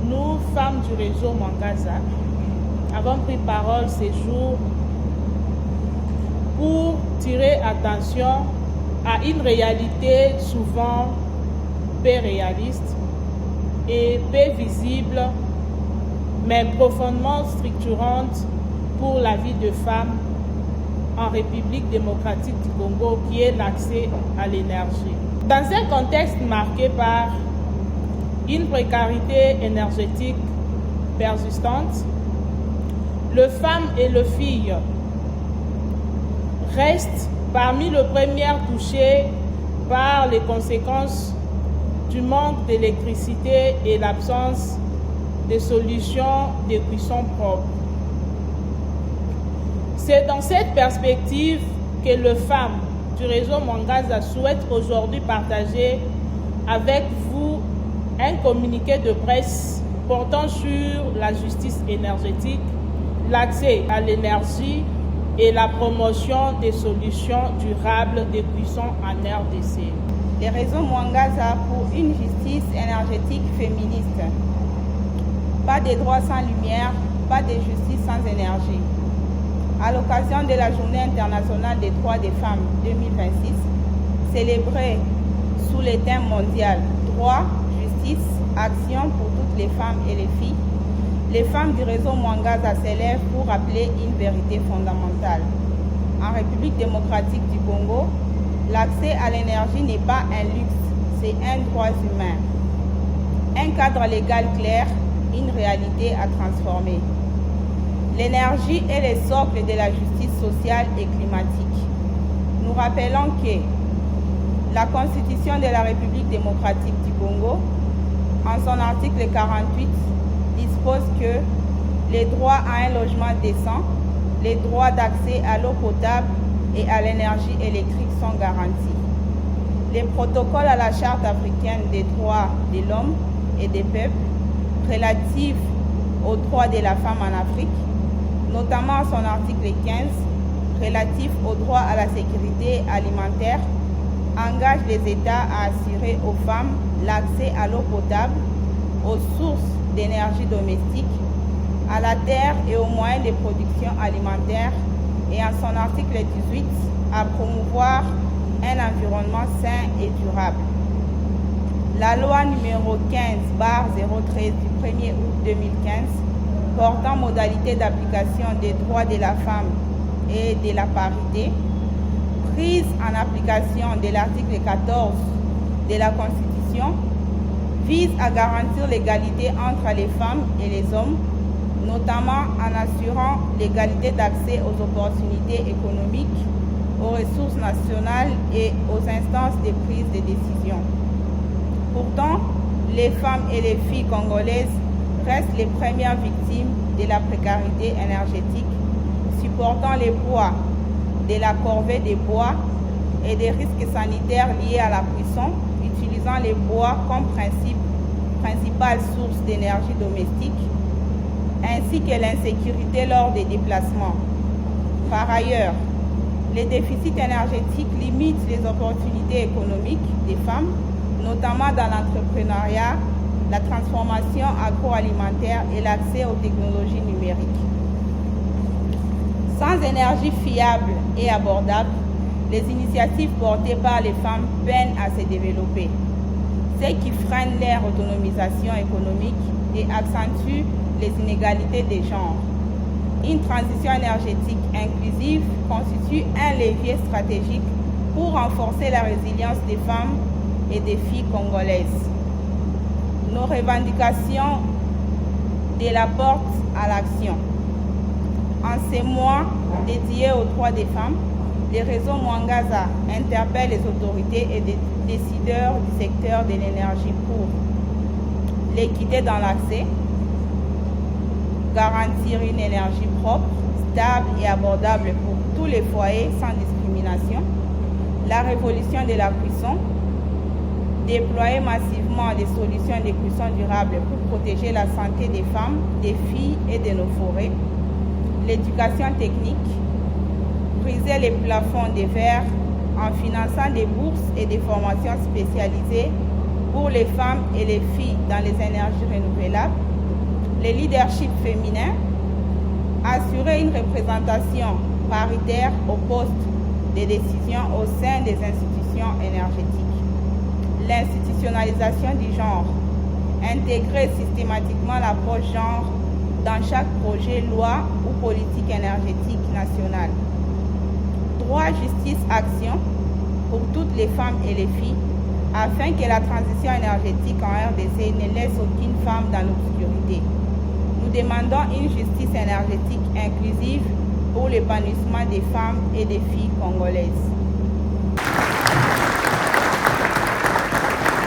nous, femmes du réseau Mwangaza, avons pris parole ces jours pour tirer attention à une réalité souvent peu réaliste et peu visible, mais profondément structurante pour la vie de femmes en République démocratique du Congo, qui est l'accès à l'énergie. Dans un contexte marqué par une précarité énergétique persistante, les femmes et les filles restent parmi les premières touchées par les conséquences du manque d'électricité et l'absence de solutions de cuisson propre. C'est dans cette perspective que les femmes du réseau Mwangaza souhaitent aujourd'hui partager avec vous un communiqué de presse portant sur la justice énergétique, l'accès à l'énergie et la promotion des solutions durables de cuisson en RDC. Le réseau Mwangaza pour une justice énergétique féministe. Pas de droits sans lumière, pas de justice sans énergie. À l'occasion de la Journée internationale des droits des femmes 2026, célébrée sous le thème mondial Droit, justice, action pour toutes les femmes et les filles, les femmes du réseau Mwangaza s'élèvent pour rappeler une vérité fondamentale. En République démocratique du Congo, l'accès à l'énergie n'est pas un luxe, c'est un droit humain. Un cadre légal clair, une réalité à transformer. L'énergie est le socle de la justice sociale et climatique. Nous rappelons que la Constitution de la République démocratique du Congo, en son article 48, dispose que les droits à un logement décent, les droits d'accès à l'eau potable et à l'énergie électrique sont garantis. Les protocoles à la Charte africaine des droits de l'homme et des peuples relatifs aux droits de la femme en Afrique, notamment son article 15, relatif au droit à la sécurité alimentaire, engage les États à assurer aux femmes l'accès à l'eau potable, aux sources d'énergie domestique, à la terre et aux moyens de production alimentaire, et en son article 18, à promouvoir un environnement sain et durable. La loi numéro 15/013 du 1er août 2015 portant modalité d'application des droits de la femme et de la parité, prise en application de l'article 14 de la Constitution, vise à garantir l'égalité entre les femmes et les hommes, notamment en assurant l'égalité d'accès aux opportunités économiques, aux ressources nationales et aux instances de prise de décision. Pourtant, les femmes et les filles congolaises restent les premières victimes de la précarité énergétique, supportant les poids de la corvée des bois et des risques sanitaires liés à la cuisson, utilisant les bois comme principale source d'énergie domestique, ainsi que l'insécurité lors des déplacements. Par ailleurs, les déficits énergétiques limitent les opportunités économiques des femmes, notamment dans l'entrepreneuriat, la transformation agroalimentaire et l'accès aux technologies numériques. Sans énergie fiable et abordable, les initiatives portées par les femmes peinent à se développer, ce qui freine leur autonomisation économique et accentue les inégalités des genres. Une transition énergétique inclusive constitue un levier stratégique pour renforcer la résilience des femmes et des filles congolaises. Nos revendications de la porte à l'action. En ces mois dédiés aux droits des femmes, le réseau Mwangaza interpelle les autorités et les décideurs du secteur de l'énergie pour l'équité dans l'accès, garantir une énergie propre, stable et abordable pour tous les foyers sans discrimination, la révolution de la cuisson, déployer massivement des solutions de cuisson durable pour protéger la santé des femmes, des filles et de nos forêts, l'éducation technique, briser les plafonds de verre en finançant des bourses et des formations spécialisées pour les femmes et les filles dans les énergies renouvelables, le leadership féminin, assurer une représentation paritaire au poste de décision au sein des institutions énergétiques, l'institutionnalisation du genre, intégrer systématiquement l'approche genre dans chaque projet, loi ou politique énergétique nationale, droit, justice, action pour toutes les femmes et les filles, afin que la transition énergétique en RDC ne laisse aucune femme dans l'obscurité. Nous demandons une justice énergétique inclusive pour l'épanouissement des femmes et des filles congolaises.